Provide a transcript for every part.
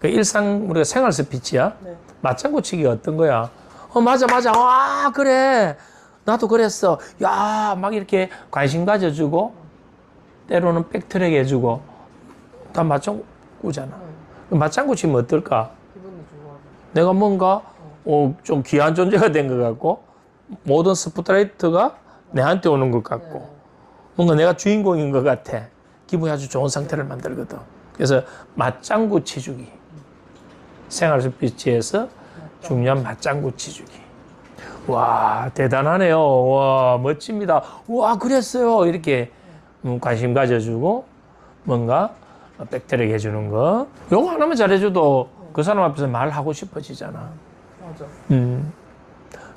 그 일상 우리가 생활 스피치야. 네. 맞장구 치기가 어떤 거야? 맞아. 와, 그래. 나도 그랬어. 야, 막 이렇게 관심 가져주고, 때로는 백트랙 해주고, 다 맞장구잖아. 맞장구 치면 어떨까? 기분이 좋아. 내가 뭔가, 좀 귀한 존재가 된 것 같고, 모든 스포트라이트가 내한테 오는 것 같고, 뭔가 내가 주인공인 것 같아. 기분이 아주 좋은 상태를 만들거든. 그래서 맞장구 치주기. 생활 스피치에서 중요한 맞장구 치주기. 와, 대단하네요. 와, 멋집니다. 와, 그랬어요. 이렇게 관심 가져주고, 뭔가 백트랙 해주는 거. 요거 하나만 잘해줘도 그 사람 앞에서 말하고 싶어지잖아. 맞아.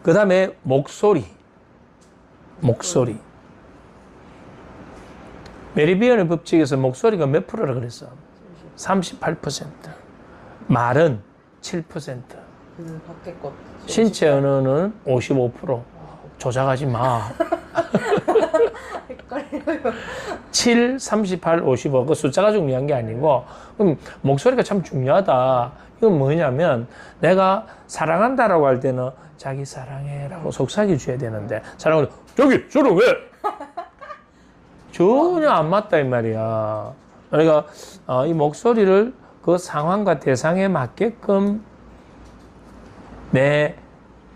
그 다음에 목소리. 메리비언의 법칙에서 목소리가 몇 프로라 그랬어? 38%. 말은 7%. 그 밖에 것. 신체 언어는 55%. 조작하지 마. 헷갈려요. 7, 38, 55. 그 숫자가 중요한 게 아니고, 그럼 목소리가 참 중요하다. 이건 뭐냐면, 내가 사랑한다라고 할 때는 자기 사랑해라고 속삭여 줘야 되는데, 사랑을, 저기, 저런 왜? 전혀 안 맞다, 이 말이야. 그러니까, 이 목소리를 그 상황과 대상에 맞게끔 내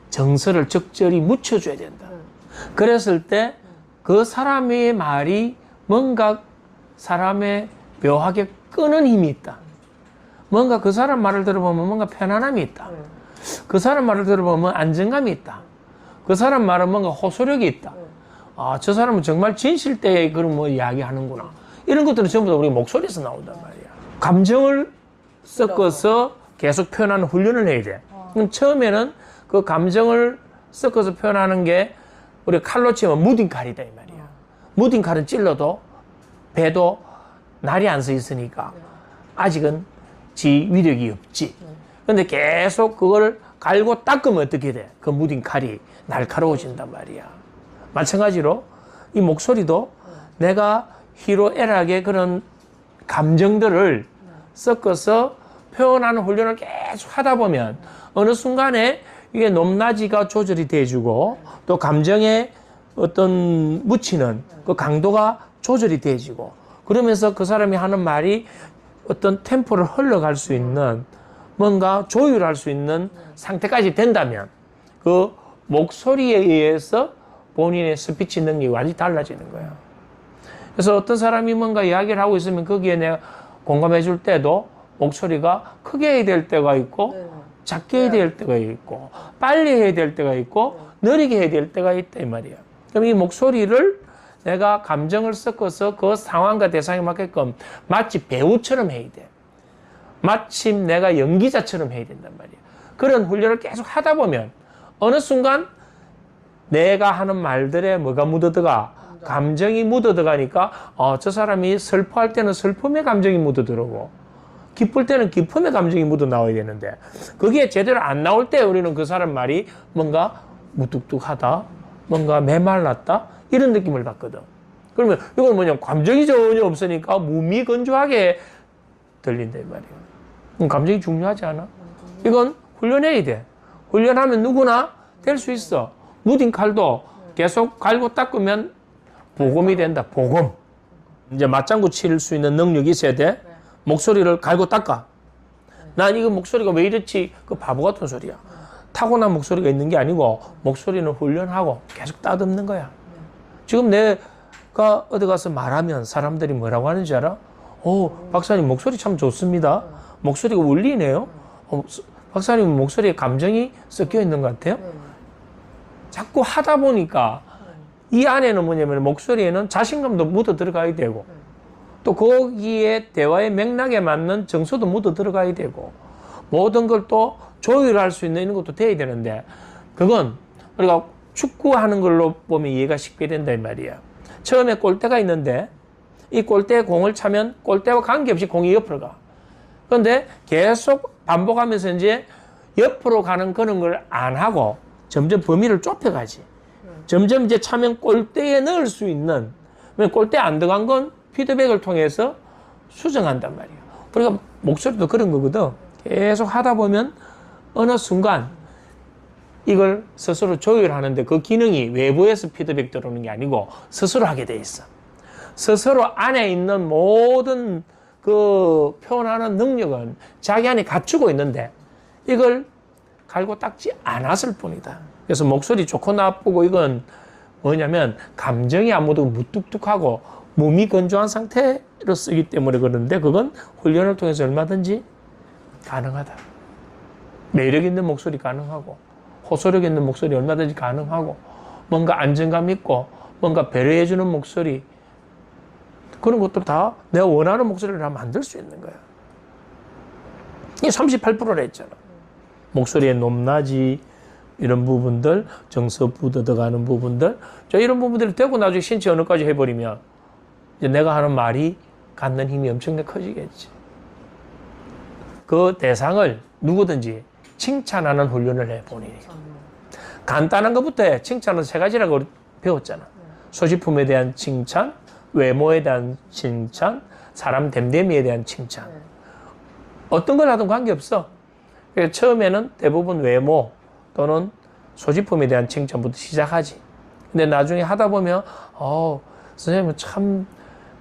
정서를 적절히 묻혀줘야 된다. 그랬을 때 그 사람의 말이 뭔가 사람의 묘하게 끄는 힘이 있다. 뭔가 그 사람 말을 들어보면 뭔가 편안함이 있다. 그 사람 말을 들어보면 안정감이 있다. 그 사람 말은 뭔가 호소력이 있다. 아, 저 사람은 정말 진실되게 그런 뭐 이야기하는구나. 이런 것들은 전부 다 우리 목소리에서 나온단 말이야. 감정을 섞어서 계속 표현하는 훈련을 해야 돼. 그럼 처음에는 그 감정을 섞어서 표현하는 게 우리 칼로 치면 무딘 칼이다 이 말이야. 무딘 칼은 찔러도 배도 날이 안 서 있으니까 아직은 지 위력이 없지. 근데 계속 그걸 갈고 닦으면 어떻게 돼? 그 무딘 칼이 날카로워진단 말이야. 마찬가지로 이 목소리도 내가 희로애락의 그런 감정들을 섞어서 표현하는 훈련을 계속 하다 보면 어느 순간에 이게 높낮이가 조절이 돼주고 또 감정에 어떤 묻히는 그 강도가 조절이 돼지고 그러면서 그 사람이 하는 말이 어떤 템포를 흘러갈 수 있는 뭔가 조율할 수 있는 상태까지 된다면 그 목소리에 의해서 본인의 스피치 능력이 완전히 달라지는 거예요. 그래서 어떤 사람이 뭔가 이야기를 하고 있으면 거기에 내가 공감해 줄 때도 목소리가 크게 해야 될 때가 있고 작게 해야 될 때가 있고 빨리 해야 될 때가 있고 느리게 해야 될 때가 있다 이 말이야. 그럼 이 목소리를 내가 감정을 섞어서 그 상황과 대상에 맞게끔 마치 배우처럼 해야 돼. 마침 내가 연기자처럼 해야 된단 말이야. 그런 훈련을 계속 하다 보면 어느 순간 내가 하는 말들에 뭐가 묻어들어가? 감정이 묻어들어가니까 저 사람이 슬퍼할 때는 슬픔의 감정이 묻어들어오고 기쁠 때는 기쁨의 감정이 묻어 나와야 되는데 그게 제대로 안 나올 때 우리는 그 사람 말이 뭔가 무뚝뚝하다, 뭔가 메말랐다 이런 느낌을 받거든. 그러면 이건 뭐냐 감정이 전혀 없으니까 무미건조하게 들린다 이 말이야. 감정이 중요하지 않아? 이건 훈련해야 돼. 훈련하면 누구나 될 수 있어. 무딘 칼도 계속 갈고 닦으면 보검이 된다. 보검. 이제 맞장구 칠 수 있는 능력이 있어야 돼. 목소리를 갈고 닦아. 난 이거 목소리가 왜 이렇지? 그 바보 같은 소리야. 타고난 목소리가 있는 게 아니고 목소리는 훈련하고 계속 따듬는 거야. 지금 내가 어디 가서 말하면 사람들이 뭐라고 하는지 알아? 박사님 목소리 참 좋습니다. 목소리가 울리네요. 박사님 목소리에 감정이 섞여 있는 것 같아요. 자꾸 하다 보니까 이 안에는 뭐냐면 목소리에는 자신감도 묻어 들어가야 되고 또 거기에 대화의 맥락에 맞는 정서도 묻어 들어가야 되고 모든 걸 또 조율할 수 있는 이런 것도 돼야 되는데 그건 우리가 축구하는 걸로 보면 이해가 쉽게 된다 이 말이야. 처음에 골대가 있는데 이 골대에 공을 차면 골대와 관계없이 공이 옆으로 가. 그런데 계속 반복하면서 이제 옆으로 가는 그런 걸 안 하고 점점 범위를 좁혀가지. 점점 이제 차면 골대에 넣을 수 있는 골대에 안 들어간 건 피드백을 통해서 수정한단 말이야. 우리가 목소리도 그런 거거든. 계속 하다 보면 어느 순간 이걸 스스로 조율하는데 그 기능이 외부에서 피드백 들어오는 게 아니고 스스로 하게 돼 있어. 스스로 안에 있는 모든 그 표현하는 능력은 자기 안에 갖추고 있는데 이걸 갈고 닦지 않았을 뿐이다. 그래서 목소리 좋고 나쁘고 이건 뭐냐면 감정이 아무도 무뚝뚝하고 몸이 건조한 상태로 쓰기 때문에 그러는데 그건 훈련을 통해서 얼마든지 가능하다. 매력 있는 목소리 가능하고 호소력 있는 목소리 얼마든지 가능하고 뭔가 안정감 있고 뭔가 배려해주는 목소리 그런 것들 다 내가 원하는 목소리를 다 만들 수 있는 거야. 이게 38%라 했잖아. 목소리의 높낮이 이런 부분들 정서부 묻어가는 부분들 자 이런 부분들이 되고 나중에 신체 언어까지 해버리면 이제 내가 하는 말이 갖는 힘이 엄청나게 커지겠지. 그 대상을 누구든지 칭찬하는 훈련을 해 본인이. 간단한 것부터 해. 칭찬은 세 가지라고 배웠잖아. 소지품에 대한 칭찬, 외모에 대한 칭찬, 사람 됨됨이에 대한 칭찬. 어떤 걸 하든 관계없어. 그러니까 처음에는 대부분 외모 또는 소지품에 대한 칭찬부터 시작하지. 근데 나중에 하다 보면 선생님은 참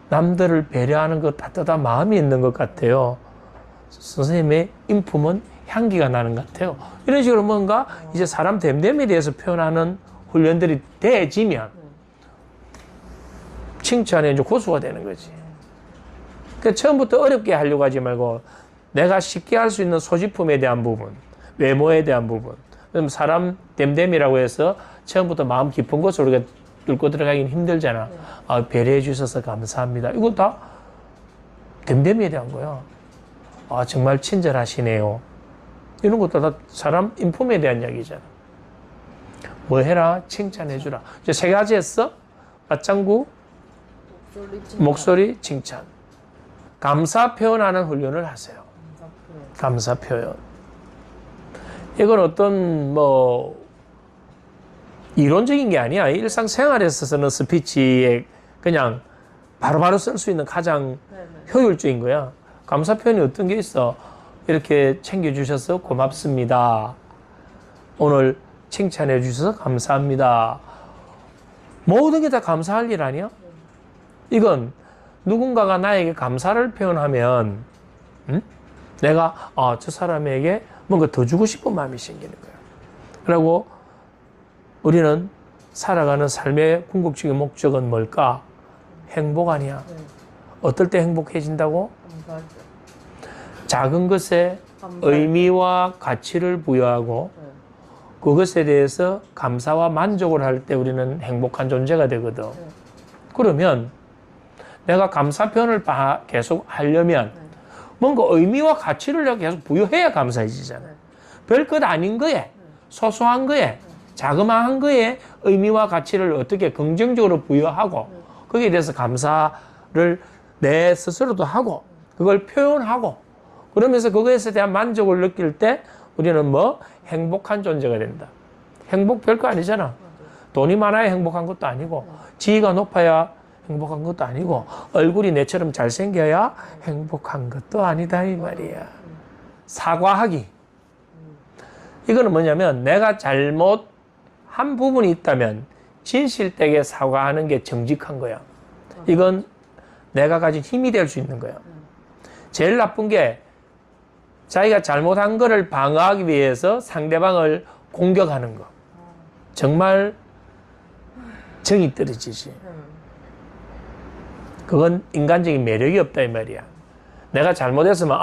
남들을 배려하는 것 따뜻한 마음이 있는 것 같아요. 선생님의 인품은 향기가 나는 것 같아요. 이런 식으로 뭔가 이제 사람 됨됨에 대해서 표현하는 훈련들이 돼지면 칭찬에 이제 고수가 되는 거지. 그러니까 처음부터 어렵게 하려고 하지 말고 내가 쉽게 할 수 있는 소지품에 대한 부분, 외모에 대한 부분, 그럼 사람 됨됨이라고 해서 처음부터 마음 깊은 곳으로 우리가 뚫고 들어가기는 힘들잖아. 배려해 주셔서 감사합니다. 이거 다 됨됨이에 대한 거야. 정말 친절하시네요. 이런 것도 다 사람 인품에 대한 이야기잖아. 뭐 해라? 칭찬해 주라. 이제 세 가지 했어? 맞장구, 목소리, 칭찬. 감사 표현하는 훈련을 하세요. 감사 표현. 이건 어떤 이론적인 게 아니야. 일상생활에서 쓰는 스피치에 그냥 바로바로 쓸 수 있는 가장 효율적인 거야. 감사 표현이 어떤 게 있어? 이렇게 챙겨주셔서 고맙습니다. 오늘 칭찬해 주셔서 감사합니다. 모든 게 다 감사할 일 아니야? 이건 누군가가 나에게 감사를 표현하면 내가 저 사람에게 뭔가 더 주고 싶은 마음이 생기는 거야. 그리고 우리는 살아가는 삶의 궁극적인 목적은 뭘까? 행복 아니야. 어떨 때 행복해진다고? 작은 것에 의미와 가치를 부여하고 그것에 대해서 감사와 만족을 할 때 우리는 행복한 존재가 되거든. 그러면 내가 감사 표현을 계속 하려면 뭔가 의미와 가치를 내가 계속 부여해야 감사해지잖아. 별것 아닌 거에, 소소한 거에, 자그마한 거에 의미와 가치를 어떻게 긍정적으로 부여하고 거기에 대해서 감사를 내 스스로도 하고 그걸 표현하고 그러면서 그것에 대한 만족을 느낄 때 우리는 행복한 존재가 된다. 행복 별거 아니잖아. 돈이 많아야 행복한 것도 아니고 지위가 높아야 행복한 것도 아니고 얼굴이 내처럼 잘생겨야 행복한 것도 아니다 이 말이야. 사과하기. 이거는 뭐냐면 내가 잘못한 부분이 있다면 진실되게 사과하는 게 정직한 거야. 이건 내가 가진 힘이 될 수 있는 거야. 제일 나쁜 게 자기가 잘못한 거를 방어하기 위해서 상대방을 공격하는 거. 정말 정이 떨어지지. 그건 인간적인 매력이 없다 이 말이야. 내가 잘못했으면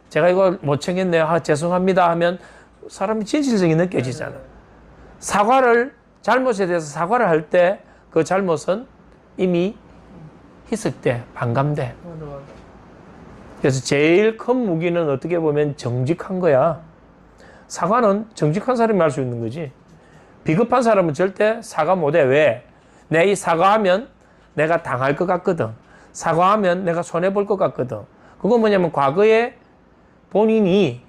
제가 이걸 못 챙겼네요. 죄송합니다 하면 사람이 진실성이 느껴지잖아. 잘못에 대해서 사과를 할 때 그 잘못은 이미 희석돼, 반감돼. 그래서 제일 큰 무기는 어떻게 보면 정직한 거야. 사과는 정직한 사람이 할 수 있는 거지. 비겁한 사람은 절대 사과 못해. 왜? 내 이 사과하면 내가 당할 것 같거든. 사과하면 내가 손해볼 것 같거든. 그건 뭐냐면 과거에 본인이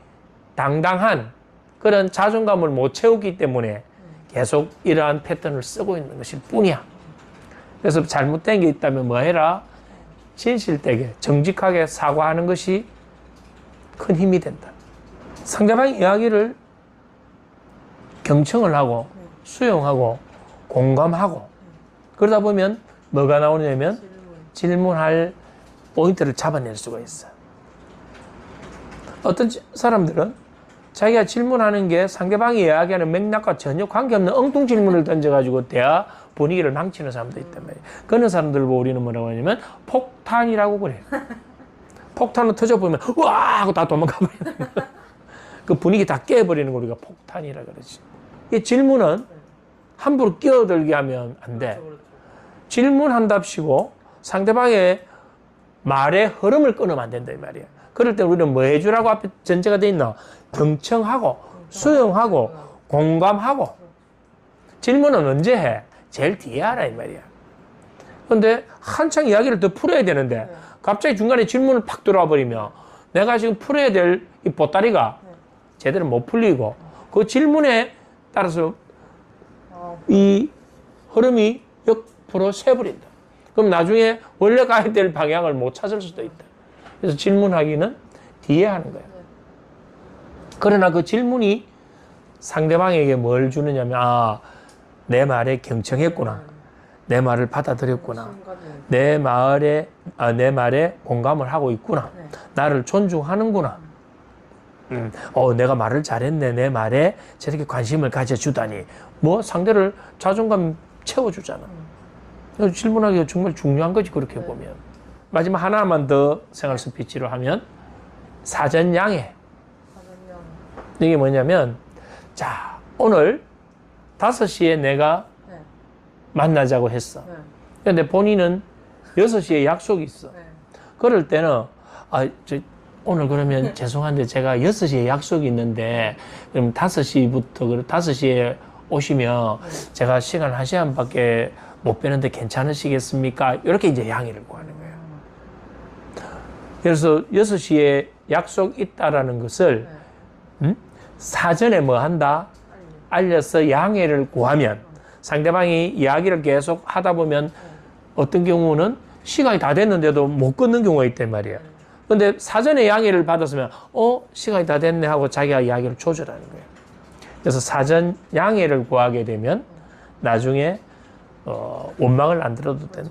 당당한 그런 자존감을 못 채우기 때문에 계속 이러한 패턴을 쓰고 있는 것일 뿐이야. 그래서 잘못된 게 있다면 뭐 해라? 진실되게 정직하게 사과하는 것이 큰 힘이 된다. 상대방의 이야기를 경청을 하고 수용하고 공감하고 그러다 보면 뭐가 나오냐면 질문할 포인트를 잡아낼 수가 있어. 어떤 사람들은 자기가 질문하는 게 상대방이 이야기하는 맥락과 전혀 관계없는 엉뚱 질문을 던져가지고 대화 분위기를 망치는 사람도 있단 말이에요. 그런 사람들 보고 우리는 뭐라고 하냐면 폭탄이라고 그래요. 폭탄을 터져보면 우와 하고 다 도망가 버리는 거야. 그 분위기 다 깨버리는 거 우리가 폭탄이라 그러지. 이 질문은 함부로 끼어들게 하면 안 돼. 질문한답시고 상대방의 말의 흐름을 끊으면 안 된다 이 말이야. 그럴 때 우리는 뭐 해주라고 앞에 전제가 돼 있나? 경청하고 수용하고 공감하고. 질문은 언제 해? 제일 뒤에 하라 이 말이야. 근데 한창 이야기를 더 풀어야 되는데 갑자기 중간에 질문을 팍 들어와 버리면 내가 지금 풀어야 될 이 보따리가 제대로 못 풀리고 그 질문에 따라서 이 흐름이 옆으로 새버린다. 그럼 나중에 원래 가야 될 방향을 못 찾을 수도 있다. 그래서 질문하기는 뒤에 하는 거야. 그러나 그 질문이 상대방에게 뭘 주느냐면 내 말에 경청했구나. 내 말을 받아들였구나. 내 말에 공감을 하고 있구나. 나를 존중하는구나. 내가 말을 잘했네. 내 말에 저렇게 관심을 가져주다니. 뭐 상대를 자존감 채워주잖아. 그래서 질문하기가 정말 중요한 거지 그렇게 보면. 마지막 하나만 더 생활 스피치로 하면 사전양해. 이게 뭐냐면 자 오늘 5시에 내가 만나자고 했어. 근데 본인은 6시에 약속이 있어. 그럴 때는 오늘 그러면 죄송한데 제가 6시에 약속이 있는데 그럼 5시부터 5시에 오시면 제가 시간 1시간밖에 못 빼는데 괜찮으시겠습니까? 이렇게 이제 양해를 구하는 거예요. 그래서 6시에 약속 있다라는 것을 사전에 뭐 한다? 알려서 양해를 구하면 상대방이 이야기를 계속 하다 보면 어떤 경우는 시간이 다 됐는데도 못 끊는 경우가 있단 말이에요. 근데 사전에 양해를 받았으면 시간이 다 됐네 하고 자기가 이야기를 조절하는 거예요. 그래서 사전 양해를 구하게 되면 나중에 원망을 안 들어도 된다.